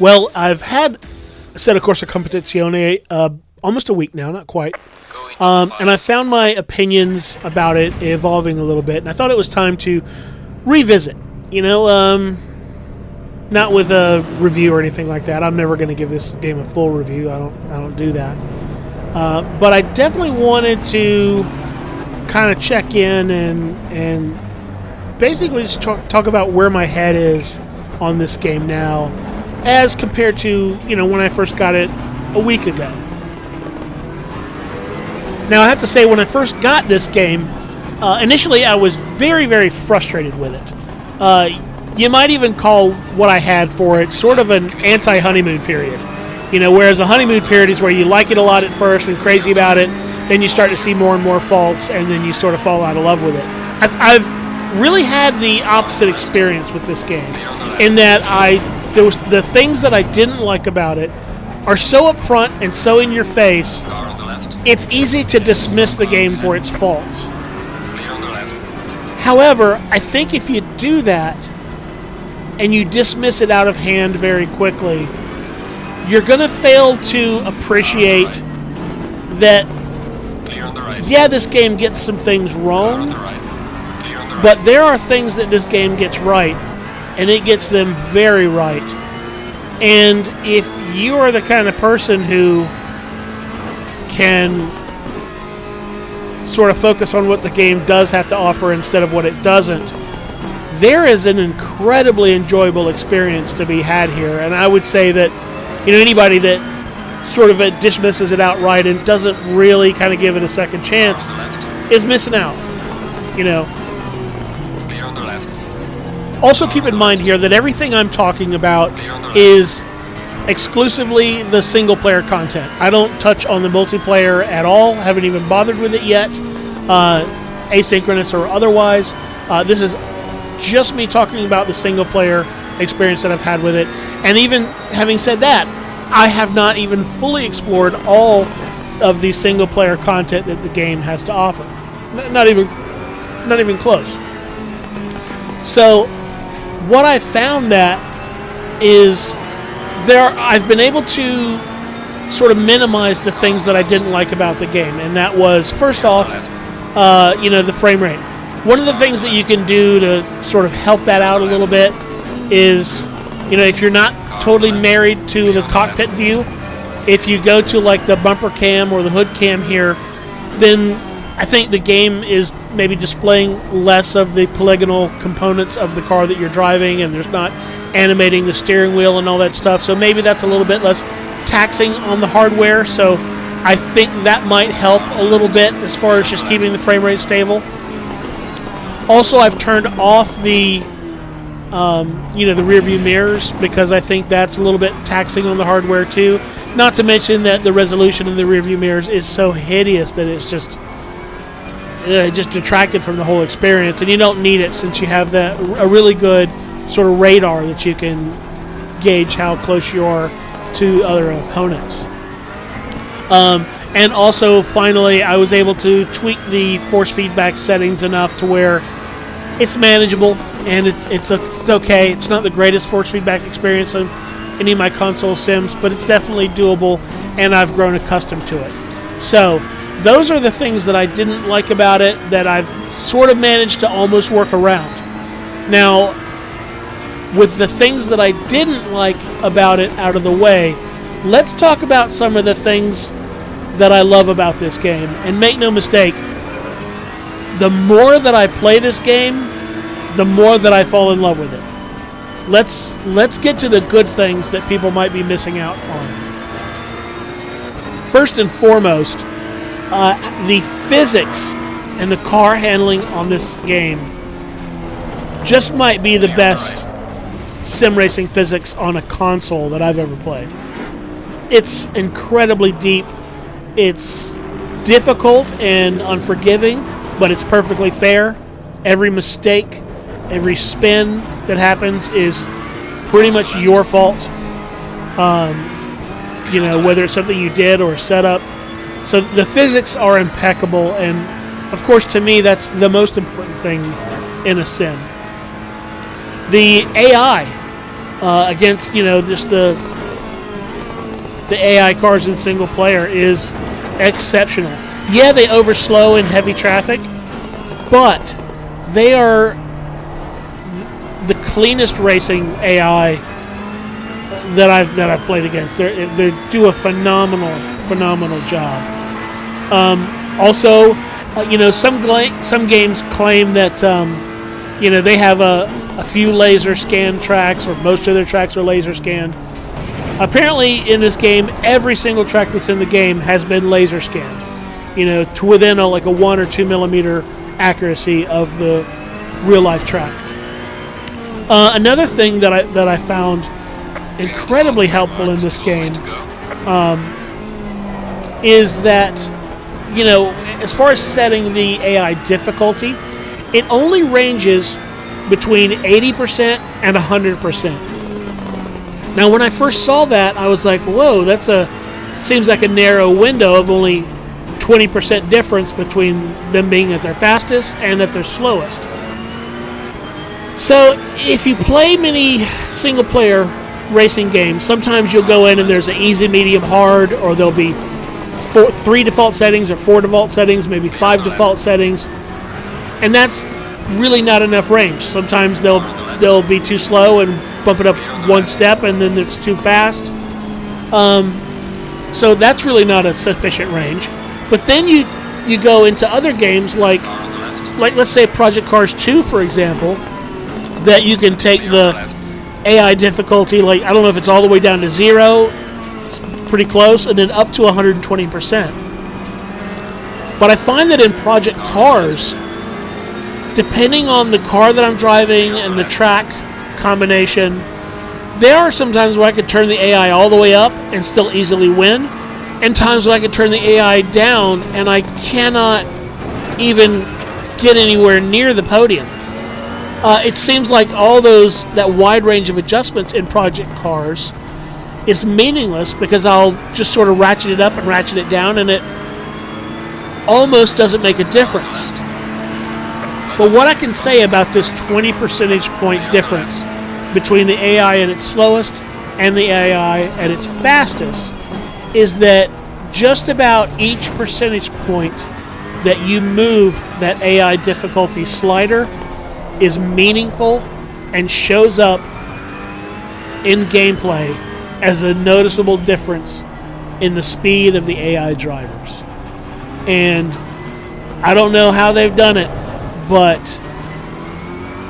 Well, I've had Assetto Corsa Competizione almost a week now, not quite. And I found my opinions about it evolving a little bit, and I thought it was time to revisit. Not with a review or anything like that. I'm never going to give this game a full review. I don't do that. But I definitely wanted to kind of check in and basically just talk about where my head is on this game now, as compared to when I first got it a week ago. Now, I have to say, when I first got this game, initially I was very, very frustrated with it. You might even call what I had for it sort of an anti-honeymoon period. Whereas a honeymoon period is where you like it a lot at first and crazy about it, then you start to see more and more faults, and then you sort of fall out of love with it. I've really had the opposite experience with this game, in that the things that I didn't like about it are so upfront and so in your face, it's easy to dismiss the game for its faults. However, I think if you do that and you dismiss it out of hand very quickly, you're going to fail to appreciate that, yeah, this game gets some things wrong, but there are things that this game gets right, and it gets them very right. And if you are the kind of person who can sort of focus on what the game does have to offer instead of what it doesn't, there is an incredibly enjoyable experience to be had here. And I would say that anybody that sort of dismisses it outright and doesn't really kind of give it a second chance is missing out. Also keep in mind here that everything I'm talking about is exclusively the single-player content. I don't touch on the multiplayer at all. Haven't even bothered with it yet, asynchronous or otherwise. This is just me talking about the single-player experience that I've had with it. And even having said that, I have not even fully explored all of the single-player content that the game has to offer. Not even close. So what I found that is I've been able to sort of minimize the things that I didn't like about the game, and that was, first off, the frame rate. One of the things that you can do to sort of help that out a little bit is, if you're not totally married to the cockpit view, if you go to like the bumper cam or the hood cam here, then I think the game is maybe displaying less of the polygonal components of the car that you're driving, and there's not animating the steering wheel and all that stuff. So maybe that's a little bit less taxing on the hardware. So I think that might help a little bit as far as just keeping the frame rate stable. Also, I've turned off the the rear view mirrors, because I think that's a little bit taxing on the hardware too. Not to mention that the resolution in the rear view mirrors is so hideous that it's just detracted from the whole experience, and you don't need it since you have a really good sort of radar that you can gauge how close you are to other opponents. And also, finally, I was able to tweak the force feedback settings enough to where it's manageable, and it's okay. It's not the greatest force feedback experience on any of my console sims, but it's definitely doable, and I've grown accustomed to it. So those are the things that I didn't like about it that I've sort of managed to almost work around. Now, with the things that I didn't like about it out of the way, let's talk about some of the things that I love about this game. And make no mistake, the more that I play this game, the more that I fall in love with it. Let's get to the good things that people might be missing out on. First and foremost, the physics and the car handling on this game just might be the best sim racing physics on a console that I've ever played. It's incredibly deep. It's difficult and unforgiving, but it's perfectly fair. Every mistake, every spin that happens is pretty much your fault. Whether it's something you did or set up. So the physics are impeccable, and of course, to me, that's the most important thing in a sim. The AI against just the the AI cars in single player is exceptional. Yeah, they overslow in heavy traffic, but they are the cleanest racing AI that I've played against. They do a phenomenal job. Also, some games claim that they have a few laser scanned tracks, or most of their tracks are laser scanned. Apparently, in this game, every single track that's in the game has been laser scanned, to within a 1 or 2 millimeter accuracy of the real life track. Another thing that I found incredibly helpful in this game is that, as far as setting the AI difficulty, it only ranges between 80% and 100%. Now, when I first saw that, I was like, whoa, seems like a narrow window of only 20% difference between them being at their fastest and at their slowest. So, if you play many single-player racing games, sometimes you'll go in and there's an easy, medium, hard, or there'll be 3 default settings or 4 default settings, maybe 5 default settings, and that's really not enough range. Sometimes they'll be too slow and bump it up 1 step, and then it's too fast. So that's really not a sufficient range. But then you go into other games like let's say Project Cars 2, for example, that you can take the AI difficulty, I don't know if it's all the way down to 0, pretty close, and then up to 120%. But I find that in Project Cars, depending on the car that I'm driving and the track combination, there are some times where I could turn the AI all the way up and still easily win, and times where I could turn the AI down and I cannot even get anywhere near the podium. It seems like that wide range of adjustments in Project Cars is meaningless, because I'll just sort of ratchet it up and ratchet it down, and it almost doesn't make a difference. But what I can say about this 20 percentage point difference between the AI at its slowest and the AI at its fastest is that just about each percentage point that you move that AI difficulty slider is meaningful and shows up in gameplay as a noticeable difference in the speed of the AI drivers. And I don't know how they've done it, but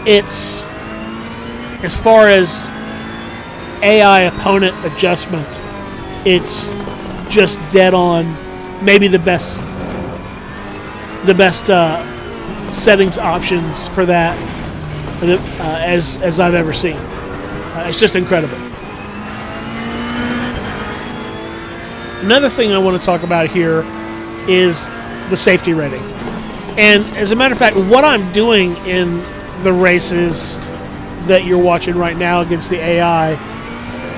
it's, as far as AI opponent adjustment, it's just dead on. Maybe the best settings options for that as I've ever seen. It's just incredible. Another thing I want to talk about here is the safety rating. And as a matter of fact, what I'm doing in the races that you're watching right now against the AI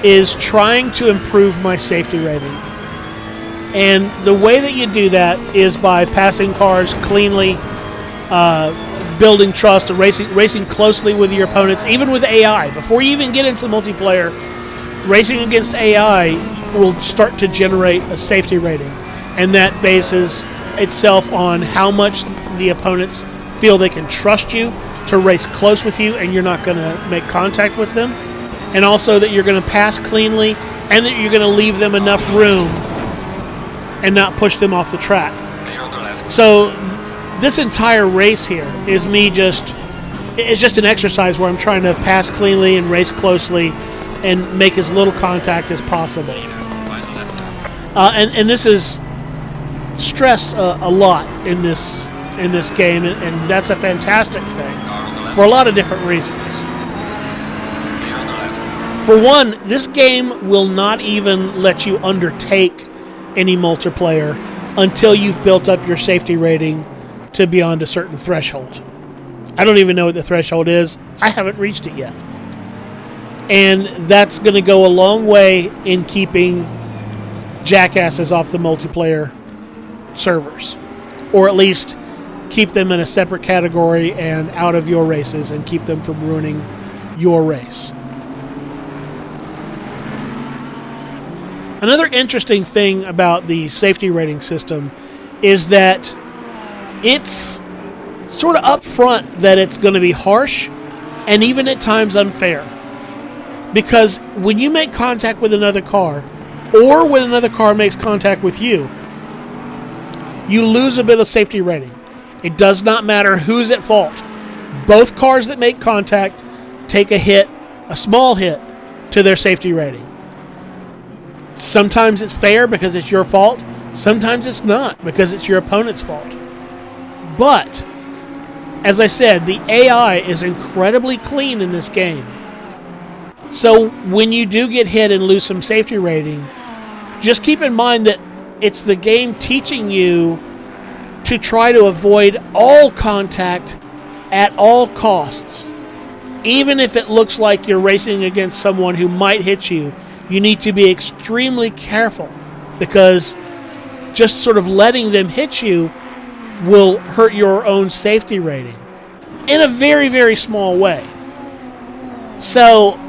is trying to improve my safety rating. And the way that you do that is by passing cars cleanly, building trust, and racing closely with your opponents, even with AI. Before you even get into multiplayer, racing against AI will start to generate a safety rating. And that bases itself on how much the opponents feel they can trust you to race close with you and you're not going to make contact with them. And also that you're going to pass cleanly and that you're going to leave them enough room and not push them off the track. So this entire race here is it's just an exercise where I'm trying to pass cleanly and race closely and make as little contact as possible. And this is stressed a lot in this game, and that's a fantastic thing for a lot of different reasons. For one, this game will not even let you undertake any multiplayer until you've built up your safety rating to beyond a certain threshold. I don't even know what the threshold is. I haven't reached it yet. And that's going to go a long way in keeping jackasses off the multiplayer servers, or at least keep them in a separate category and out of your races and keep them from ruining your race. Another interesting thing about the safety rating system is that it's sort of upfront that it's going to be harsh and even at times unfair. Because when you make contact with another car, or when another car makes contact with you, you lose a bit of safety rating. It does not matter who's at fault. Both cars that make contact take a hit, a small hit, to their safety rating. Sometimes it's fair because it's your fault. Sometimes it's not because it's your opponent's fault. But, as I said, the AI is incredibly clean in this game. So when you do get hit and lose some safety rating, just keep in mind that it's the game teaching you to try to avoid all contact at all costs. Even if it looks like you're racing against someone who might hit you, you need to be extremely careful, because just sort of letting them hit you will hurt your own safety rating in a very, very small way. So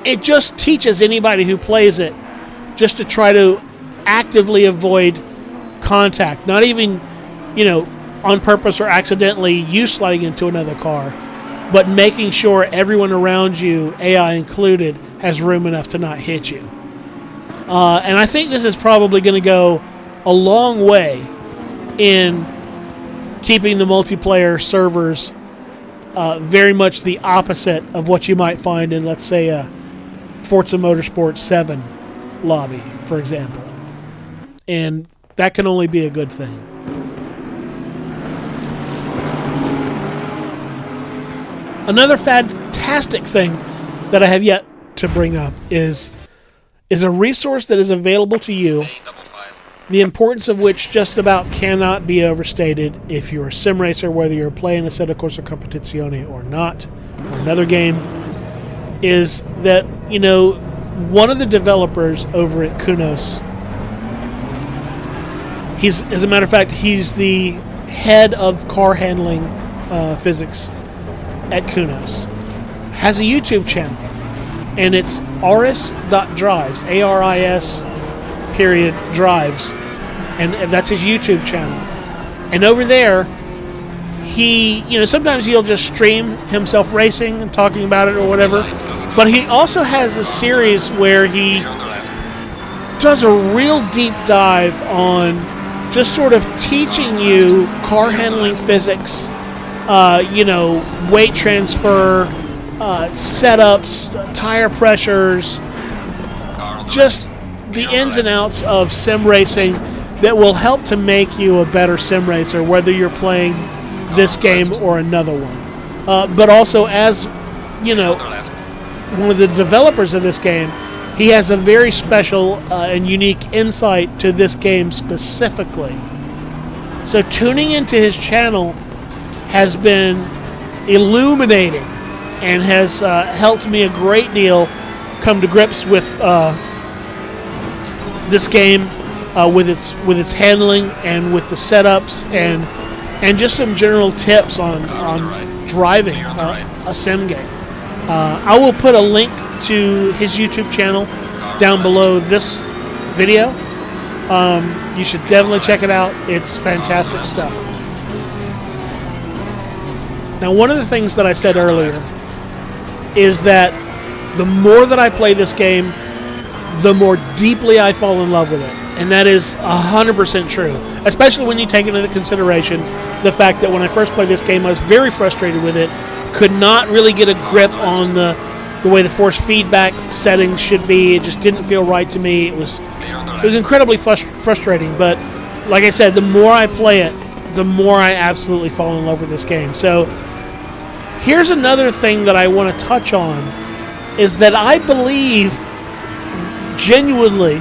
it just teaches anybody who plays it just to try to actively avoid contact, not even, on purpose or accidentally you sliding into another car, but making sure everyone around you, AI included, has room enough to not hit you. And I think this is probably going to go a long way in keeping the multiplayer servers very much the opposite of what you might find in, let's say, a Forza Motorsport 7 lobby, for example. And that can only be a good thing. Another fantastic thing that I have yet to bring up is a resource that is available to you, the importance of which just about cannot be overstated if you're a sim racer, whether you're playing Assetto Corsa Competizione or not, or another game, is that, one of the developers over at Kunos, as a matter of fact, he's the head of car handling physics at Kunos, has a YouTube channel, and it's aris.drives, A-R-I-S drives, and that's his YouTube channel. And over there, he, sometimes he'll just stream himself racing and talking about it or whatever, but he also has a series where he does a real deep dive on just sort of teaching you car handling physics, weight transfer, setups, tire pressures, just the ins and outs of sim racing that will help to make you a better sim racer, whether you're playing this game or another one. But also, as one of the developers of this game, he has a very special and unique insight to this game specifically. So tuning into his channel has been illuminating and has helped me a great deal come to grips with this game, with its handling and with the setups and just some general tips on driving a sim game. I will put a link to his YouTube channel down below this video. You should definitely check it out. It's fantastic stuff. Now, one of the things that I said earlier is that the more that I play this game, the more deeply I fall in love with it. And that is 100% true, especially when you take into consideration the fact that when I first played this game, I was very frustrated with it, could not really get a grip on the way the force feedback settings should be. It just didn't feel right to me. It was incredibly frustrating, but like I said, the more I play it, the more I absolutely fall in love with this game. So here's another thing that I want to touch on, is that I believe genuinely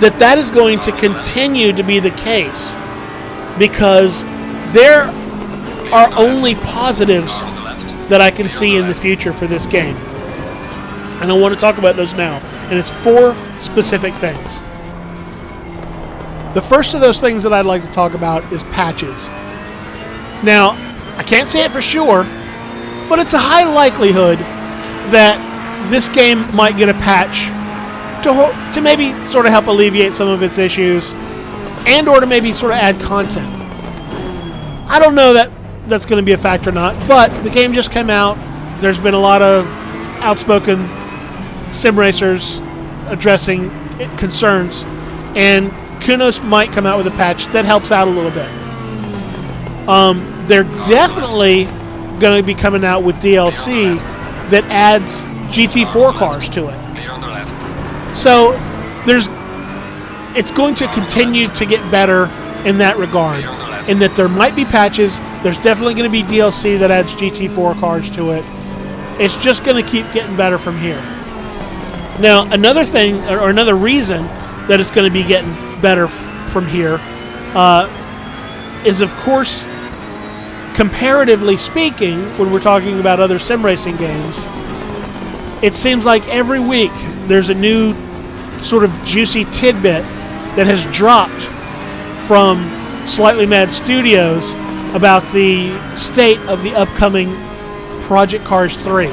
that is going to continue to be the case, because there are only positives that I can see in the future for this game. And I want to talk about those now. And it's 4 specific things. The first of those things that I'd like to talk about is patches. Now, I can't say it for sure, but it's a high likelihood that this game might get a patch to maybe sort of help alleviate some of its issues, and or to maybe sort of add content. I don't know that that's going to be a factor or not, but the game just came out. There's been a lot of outspoken sim racers addressing concerns, and Kunos might come out with a patch that helps out a little bit. They're definitely going to be coming out with DLC that adds GT4 cars to it. So it's going to continue to get better in that regard, in that there might be patches. There's definitely going to be DLC that adds GT4 cars to it. It's just going to keep getting better from here. Now, another thing, or another reason that it's going to be getting better from here is, of course, comparatively speaking, when we're talking about other sim racing games, it seems like every week there's a new sort of juicy tidbit that has dropped from Slightly Mad Studios about the state of the upcoming Project Cars 3.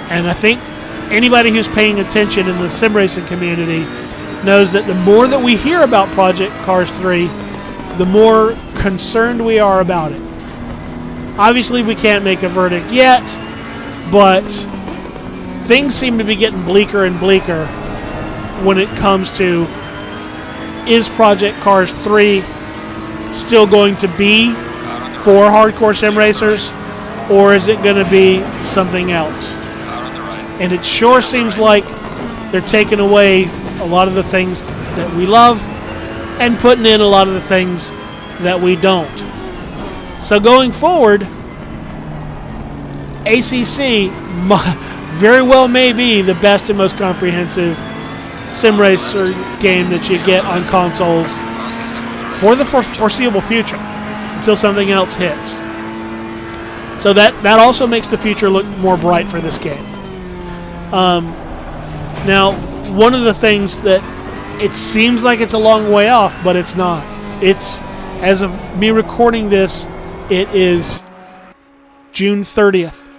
And I think anybody who's paying attention in the sim racing community knows that the more that we hear about Project Cars 3, the more concerned we are about it. Obviously, we can't make a verdict yet, but things seem to be getting bleaker and bleaker when it comes to, is Project Cars 3 still going to be for hardcore sim racers, or is it going to be something else? And it sure seems like they're taking away a lot of the things that we love and putting in a lot of the things that we don't. So going forward, ACC very well may be the best and most comprehensive sim racer game that you get on consoles for the foreseeable future, until something else hits. So that also makes the future look more bright for this game. Now, one of the things that it seems like it's a long way off, but it's not. It's, as of me recording this, it is June 30th.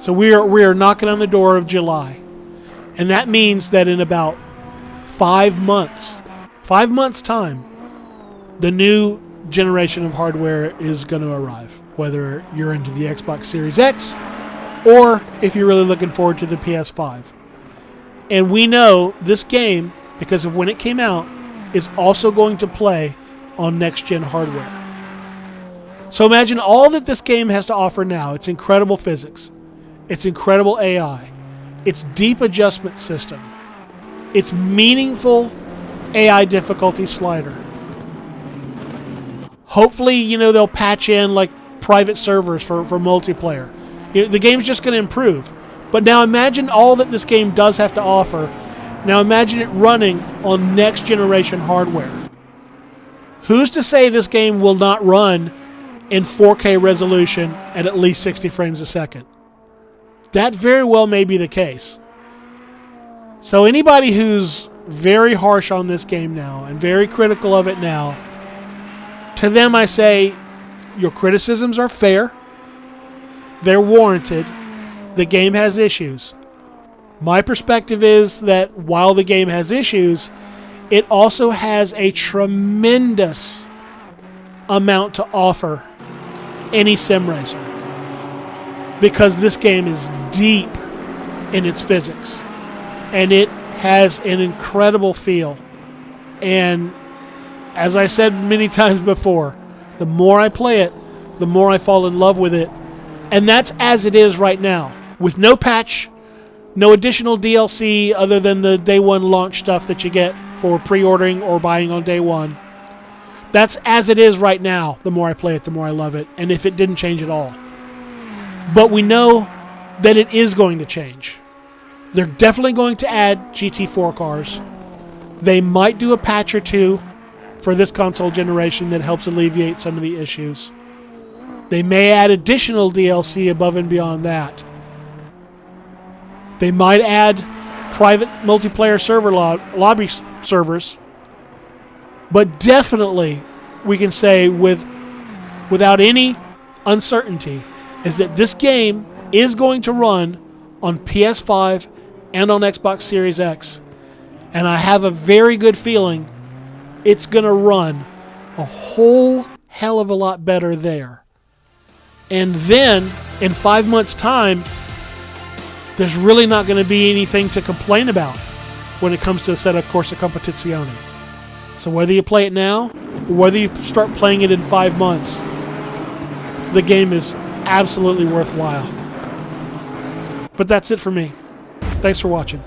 So we are knocking on the door of July. And that means that in about 5 months time, the new generation of hardware is going to arrive, whether you're into the Xbox Series X or if you're really looking forward to the PS5. And we know this game, because of when it came out, is also going to play on next-gen hardware. So imagine all that this game has to offer now. It's incredible physics. It's incredible AI. It's deep adjustment system. It's meaningful AI difficulty slider. Hopefully, they'll patch in like private servers for multiplayer. The game's just going to improve. But now imagine all that this game does have to offer. Now imagine it running on next generation hardware. Who's to say this game will not run in 4K resolution at least 60 frames a second? That very well may be the case. So anybody who's very harsh on this game now and very critical of it now, to them I say, your criticisms are fair. They're warranted. The game has issues. My perspective is that while the game has issues, it also has a tremendous amount to offer any sim racer, because this game is deep in its physics and it has an incredible feel. And as I said many times before, the more I play it, the more I fall in love with it. And that's as it is right now, with no patch, no additional DLC other than the day one launch stuff that you get for pre-ordering or buying on day one. That's as it is right now. The more I play it, the more I love it. And if it didn't change at all. But we know that it is going to change. They're definitely going to add GT4 cars. They might do a patch or two for this console generation that helps alleviate some of the issues. They may add additional DLC above and beyond that. They might add private multiplayer server lobby servers. But definitely, we can say without any uncertainty, is that this game is going to run on PS5 and on Xbox Series X. And I have a very good feeling it's going to run a whole hell of a lot better there. And then, in 5 months' time, there's really not going to be anything to complain about when it comes to Assetto Corsa Competizione. So whether you play it now, or whether you start playing it in 5 months, the game is absolutely worthwhile. But that's it for me. Thanks for watching.